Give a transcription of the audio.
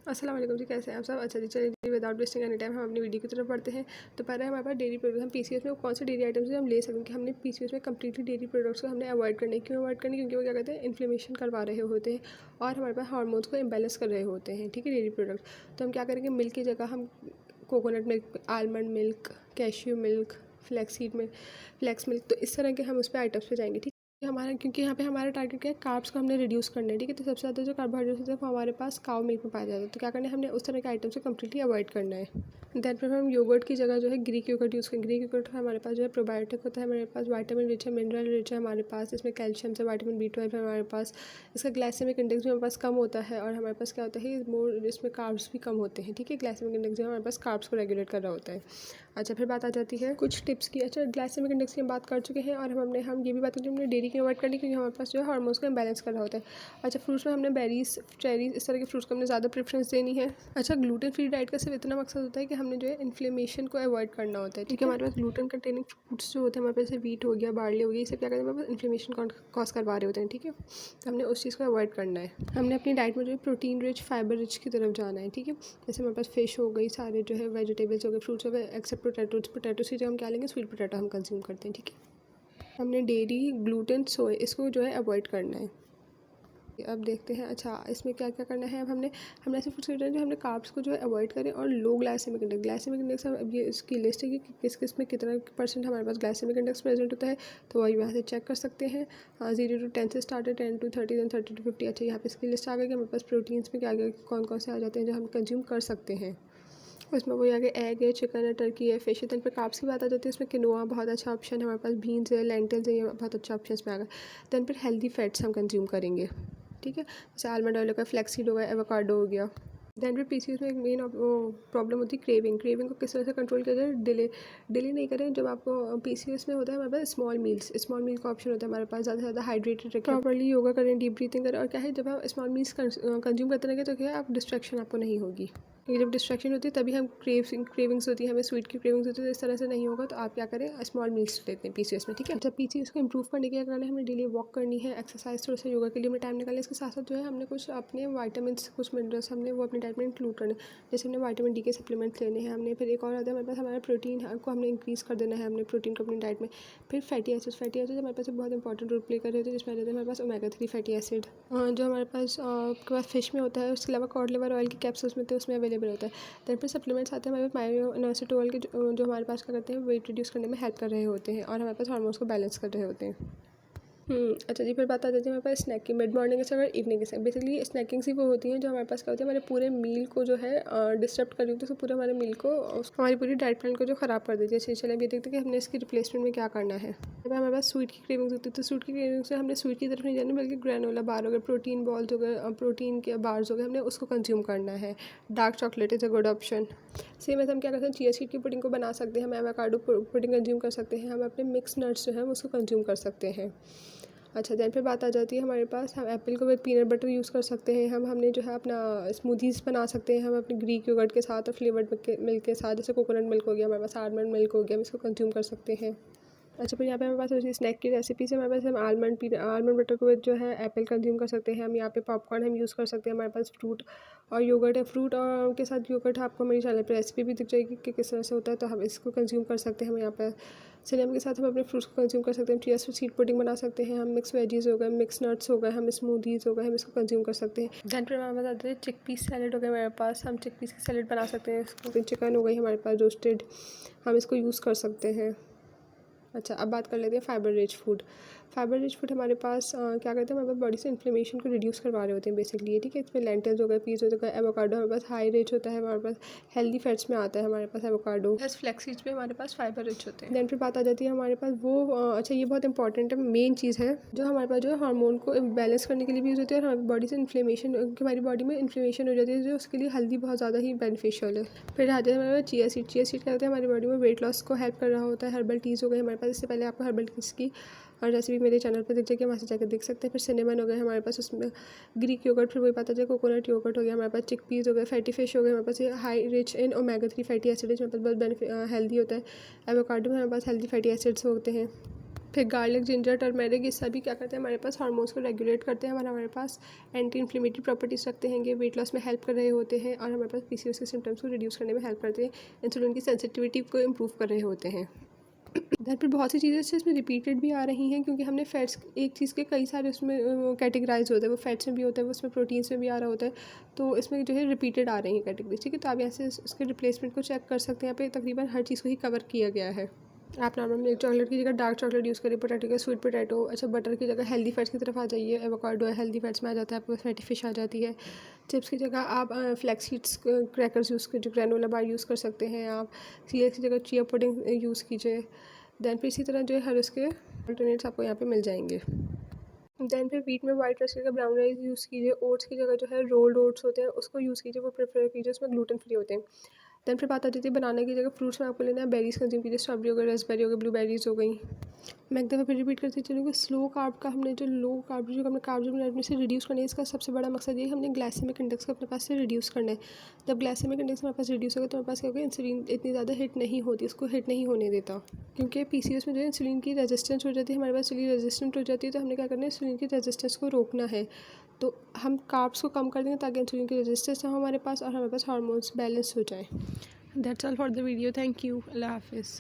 अस्सलाम वालेकुम जी, कैसे हैं आप सब। अच्छा जी, चलिए विदाउट वेस्टिंग एनी टाइम हम अपनी वीडियो की तरफ बढ़ते हैं। तो पहले हमारे पास डेयरी प्रोडक्ट, हम पीसीएस में कौन से डेयरी आइटम्स हम ले सकते हैं कि हमने पीसीएस में कंप्लीटली डेयरी प्रोडक्ट्स को हमने अवॉइड करने क्यों अवॉइड करनी, क्योंकि वो क्या कहते हैं इन्फ्लेमेशन करवा रहे होते हैं और हमारे पास हार्मोन्स को इम्बेलेंस कर रहे होते हैं। ठीक है, डेयरी प्रोडक्ट तो हम क्या करेंगे, मिल्क की जगह हम coconut milk, almond milk, cashew milk, flax milk, flax milk, तो इस तरह के हम उस पर आइटम्स पे जाएंगे। ठीक है, हमारा क्योंकि यहाँ पे हमारा टारगेट क्या है, कार्ब्स को हमने रिड्यूस करना है। ठीक है, तो सबसे ज़्यादा जो कार्बोहाइड्रेट होता है वो हमारे पास काउ मिल्क में पाया जाता है। तो क्या करना है, हमने उस तरह के आइटम्स को कम्प्लीटली अवॉइड करना है। दैन फिर हम योगर्ट की जगह जो है ग्रीक योगर्ट यूज़ करें। ग्रीक योगर्ट हमारे पास जो है प्रोबायोटिक होता है, हमारे पास विटामिन रिच है, मिनरल रिच है हमारे पास, इसमें कैल्शियम से विटामिन B12 है हमारे पास, इसका ग्लाइसेमिक इंडेक्स भी हमारे पास कम होता है और हमारे पास क्या होता है मोर, इसमें कार्ब्स भी कम होते हैं। ठीक है, ग्लाइसेमिक इंडेक्स जो हमारे पास कार्ब्स को रेगुलेट कर रहा होता है। अच्छा, फिर बात आ जाती है कुछ टिप्स की। अच्छा, ग्लाइसेमिक इंडेक्स की हम बात कर चुके हैं और हम ये भी बात करें हमने डेयरी की अवॉइड करनी, क्योंकि हमारे पास जो है हार्मोन्स को इम्बैलेंस कर रहा होता है। अच्छा, फ्रूट्स में हमने बेरीज, चेरीज, इस तरह के फ्रूट्स को हमने ज़्यादा प्रेफरेंस देनी है। अच्छा, ग्लूटेन फ्री डाइट का सिर्फ इतना मकसद होता है कि हमने जो है इन्फ्लेमेशन को अवॉइड करना होता है। ठीक है, हमारे पास ग्लूटेन कंटेनिंग फ्रूट्स जो होते हैं हमारे पास, जैसे व्हीट हो गया, बार्ली हो गई, ये सब क्या करते हैं हमारे पास इन्फ्लेमेशन कॉज करवा रहे होते हैं। ठीक है, तो हमने उस चीज़ को अवॉइड करना है। हमने अपनी डाइट में जो है प्रोटीन रिच, फाइबर रिच की तरफ जाना है। ठीक है, जैसे हमारे पास फिश हो गई, सारे जो है वेजिटेबल्स हो गए, फ्रूट्स हो गए, एक्सेप्ट पोटैटो की जगह हम क्या लेंगे, स्वीट पोटैटो हम कंज्यूम करते हैं। ठीक है, हमने डेयरी, ग्लूटेन, सोया, इसको जो है अवॉइड करना है। अब देखते हैं अच्छा इसमें क्या क्या करना है। अब हमने ऐसे फूड्स जो हमने कार्ब्स को जो है अवॉइड करें और लो ग्लाइसेमिक इंडेक्स अब ये इसकी लिस्ट है कि किस किस में कितना % हमारे पास ग्लाइसेमिक इंडेक्स प्रेजेंट होता है, तो वही वहाँ से चेक कर सकते हैं। 0 to 10 से स्टार्ट है, 10 to 30, then 30 to 50। अच्छा, यहाँ पे इसकी लिस्ट आ गई कि हमारे पास प्रोटीन्स में क्या क्या कौन कौन से आ जाते हैं जो हम कंज्यूम कर सकते हैं। उसमें वही आगे एग है, चिकन है, टर्की है, फिश है। दैन पे कार्ब्स की बात आ जाती है, उसमें किनोआ बहुत अच्छा ऑप्शन है हमारे पास, बीन्स है, लेंटिल्स है, ये बहुत अच्छा ऑप्शन इसमें आ गया। दैन फिर हेल्दी फैट्स हम कंज्यूम करेंगे। ठीक है, जैसे आलमंड ऑयल हो गया, फ्लैक्सीड हो गया, एवोकाडो हो गया। दैन फिर पीसीओएस में एक मेन प्रॉब्लम होती है क्रेविंग को किस तरह से कंट्रोल किया जाए। डिले नहीं करें। जब आपको पीसीओएस में होता है हमारे पास स्मॉल मील का ऑप्शन होता है हमारे पास, ज़्यादा से ज़्यादा हाइड्रेटेड रखें, प्रॉपर्ली योगा करें, डीप ब्रीथिंग करें। और क्या है, जब आप स्मॉल मील्स कंज्यूम करते रहेंगे तो क्या है, आप डिस्ट्रैक्शन आपको नहीं होगी, क्योंकि जब डिस्ट्रैक्शन होती है तभी हम क्रेविंग्स होती है, हमें स्वीट की क्रेविंग्स होती है। तो इस तरह से नहीं होगा, तो आप क्या करें, स्मॉल मील्स लेते हैं पीसीएस में। ठीक है, जब पीसीएस को इंप्रूव करने के लिए करना है, हमें डेली वॉक करनी है, एक्सरसाइज, थोड़ा सा योगा के लिए हमें टाइम निकालना है। इसके साथ साथ जो है हमने कुछ अपने वाइटामिन्स, कुछ मिनरल्स हमने वो अपनी डाइट में इंक्लूड करने, जैसे हमने विटामिन डी के सप्लीमेंट्स लेने हैं हमने। फिर एक और आता है हमारे पास, हमारा प्रोटीन को हमने इंक्रीज़ कर देना है, हमने प्रोटीन को अपनी डाइट में। फिर फैटी एसिड हमारे पास एक बहुत इंपॉर्टेंट रोल प्ले कर रहे होते हैं, जिसमें रहते हैं हमारे पास ओमेगा 3 फैटी एसिड, जो हमारे पास आपके पास फिश में होता है। उसके अलावा कॉड लिवर ऑयल की कैप्सूल्स में, तो उसमें अवेलेबल होता है। दैन फिर सप्लीमेंट्स आते हैं हमारे पास मायोइनोसिटोल के, जो हमारे पास क्या करते हैं, वेट रिड्यूस करने में हेल्प कर रहे होते हैं और हमारे पास हार्मोन्स को बैलेंस कर रहे होते हैं। अच्छा जी, फिर बात आ जाती है हमारे पास स्नैकिंग, मिड मॉर्निंग के समय, इवनिंग के समय। बेसिकली स्नैकिंग्स ही वो होती हैं जो हमारे पास क्या होती है, हमारे पूरे मील को जो है डिस्टर्ब कर रही होती है, तो पूरे हमारे मील को, हमारी पूरी डाइट प्लान को जो ख़राब कर देती है। चलिए अब ये देखते हैं कि हमने इसकी रिप्लेसमेंट में क्या करना है। अब हमारे पास स्वीट की क्रेविंग्स होती है, तो स्वीट की क्रेविंग्स से हमने स्वीट की तरफ नहीं जाना, बल्कि ग्रैनोला बार हो गए, प्रोटीन बॉल्स हो गए, प्रोटीन के बार्स हो गए, हमने उसको कंज्यूम करना है। Dark chocolate is a good option. Same ऐसे हम क्या करते हैं, चिया सीड की पुडिंग को बना सकते हैं, हम एवोकाडो पुडिंग कंज्यूम कर सकते हैं, हम अपने मिक्स नट्स जो हैं उसको कंज्यूम कर सकते हैं। अच्छा, दैन फिर बात आ जाती है हमारे पास, हम एप्पल को विद पीनट बटर यूज़ कर सकते हैं। हमने जो है अपना स्मूदीज़ बना सकते हैं हम अपने ग्रीक योगर्ट के साथ और फ्लेवर्ड मिल्क के साथ, जैसे कोकोनट मिल्क हो गया हमारे पास, आलमंड मिल्क हो गया, हम इसको कंज्यूम कर सकते हैं। अच्छा, फिर यहाँ पे हमारे पास वैसे स्नैक की रेसिपीज़ है हमारे पास, हम आलमंड बटर को जो है एप्पल कंज्यूम कर सकते हैं। हम यहाँ पे पॉपकॉर्न हम यूज़ कर सकते हैं, हमारे पास फ्रूट और योगर्ट है, फ्रूट और के साथ योगर्ट आपको मेरी चैनल पर रेसिपी भी दिख जाएगी कि किस तरह से होता है, तो हम इसको कंज्यूम कर सकते हैं। हम यहाँ पर सिनेम के साथ हम अपने फ्रूट्स को कंज्यूम कर सकते हैं। चिया सीड पुडिंग बना सकते हैं हम, मिक्स वेजीज़ हो गए, मिक्स नट्स हो गए, हम स्मूदीज़ हो गए, हम इसको कंज्यूम कर सकते हैं। दैन फिर हमारे पास आते हैं चिक पीस सैलेड हो गया हमारे पास, हम चिक पीस की सैलेड बना सकते हैं। इसको चिकन हो गई हमारे पास रोस्टेड, हम इसको यूज़ कर सकते हैं। अच्छा, अब बात कर लेते हैं फाइबर रिच फूड हमारे पास क्या करते हैं, हमारे पास बॉडी से इन्फ्लेमेशन को रिड्यूस करवा रहे होते हैं बेसिकली ये। ठीक है, इसमें लेंटिल्स हो गए, पीस हो गए, एवोकाडो हमारे पास हाई रिच होता है, हमारे पास हेल्दी फैट्स में आता है हमारे पास एवोकाडो, प्लस फ्लैक्स सीड्स में हमारे पास फाइबर रिच होते हैं। दैन फिर बात आ जाती है हमारे पास वो अच्छा, ये बहुत इंपॉर्टेंट है, मेन चीज़ है, जो हमारे पास जो है हार्मोन को बैलेंस करने के लिए भी यूज़ होती है और हमारी बॉडी से इन्फ्लेमेशन, हमारी बॉडी में इन्फ्लेमेशन हो जाती है, जो उसके लिए हल्दी बहुत ज़्यादा ही बेनिफिशियल है। फिर आ जाते हैं हमारे पास चिया सीड क्या होता है, हमारी बॉडी में वेट लॉस को हेल्प कर रहा होता है। हर्बल टीज़ हो गई हमारे पास, इससे पहले आपको हर्बल टीज़ की और रेसिपी मेरे चैनल पर दिख जाएगी, वहाँ से जाकर देख सकते हैं। फिर सिनेमन हो गए हमारे पास, उसमें ग्रीक योगर्ट, फिर वही पता चले कोकोनट योगर्ट हो गया हमारे पास, चिक पीस हो गए, फैटी फिश हो गए हमारे पास, ये high rich in omega 3 fatty acid हमारे पास बहुत हेल्दी होता है। एवोकाडो में हमारे पास हेल्दी फैटी एसिड्स होते हैं। फिर गार्लिक, जिंजर, टर्मेरिक, ये सभी क्या करते हैं, हमारे पास हार्मोन्स को रेगुलेट करते हैं और हमारे पास एंटी इन्फ्लेमेटरी प्रॉपर्टीज़ रखते हैं, ये वेट लॉस में हेल्प कर रहे होते हैं और हमारे पास पीसीओएस के सिम्टम्स को रिड्यूस करने में हेल्प करते हैं, इंसुलिन की सेंसिटिविटी को इम्प्रूव कर रहे होते हैं। दैन फिर बहुत सी चीज़ें इसमें रिपीटेड भी आ रही हैं, क्योंकि हमने फैट्स एक चीज़ के कई सारे उसमें कैटेगराइज होते हैं, वो फैट्स में भी होता है, वो उसमें प्रोटीन्स में भी आ रहा होता है, तो इसमें जो है रिपीटेड आ रही हैं कैटेगरीज। ठीक है, तो आप यहाँ से उसके रिप्लेसमेंट को चेक कर सकते हैं। यहाँ पे तकरीबन हर चीज़ को ही कवर किया गया है। आप नॉर्मल मिल्क चॉकलेट की जगह डार्क चॉकलेट यूज़ करिए, पोटैटो का स्वीट पोटैटो। अच्छा, बटर की जगह हेल्दी फैट्स की तरफ आ जाइए, एवोकाडो है हेल्दी फैट्स में आ जाता है, आपको फैटी फिश आ जाती है। चिप्स की जगह आप फ्लैक्स सीड्स क्रैकर्स यूज़ कर, जो ग्रैनोला बार यूज़ कर सकते हैं आप। सीरियल्स की जगह चिया पुडिंग यूज़ कीजिए। दैन फिर इसी तरह जो है हर उसके अल्टरनेट्स आपको यहाँ पे मिल जाएंगे। दैन फिर वीट में वाइट राइस की जगह ब्राउन राइस यूज़ कीजिए। ओट्स की जगह जो है रोल्ड ओट्स होते हैं उसको यूज़ कीजिए, वो प्रेफर कीजिए, उसमें ग्लूटेन फ्री होते हैं। दैन फिर बात आ जाती है बनाना की जगह फ्रूट्स में आपको लेना है बेरीज कंज्यूम कीजिए, स्ट्रॉबेरी हो गई, रास्पबेरी हो गई, ब्लूबेरीज हो गई। मैं एक दफ़ा फिर रिपीट करती चलूँगी, स्लो कार्ब का हमने जो लो कार्ब जो हमने कार्बोहाइड्रेट में से रिड्यूस करना है, इसका सबसे बड़ा मकसद ये हमने ग्लाइसेमिक इंडेक्स को अपने पास से रिड्यूस करना है। जब ग्लाइसेमिक इंडेक्स हमारे पास रिड्यूस होगा तो हमारे पास क्या होगा, इंसुलिन इतनी ज़्यादा हिट नहीं होती, इसको हिट नहीं होने देता, क्योंकि पीसीओएस में जो है इंसुलिन की रेजिस्टेंस हो जाती है, हमारे पास इंसुलिन रेजिस्टेंट हो जाती है, तो हमने क्या करना है, इंसुलिन की रेजिस्टेंस को रोकना है। तो हम कार्ब्स को कम कर देंगे ताकि इंसुलिन की रेजिस्टेंस ना हो हमारे पास और हमारे पास हार्मोन्स बैलेंस हो जाए। That's all for the video, thank you, अल्लाह हाफिज़।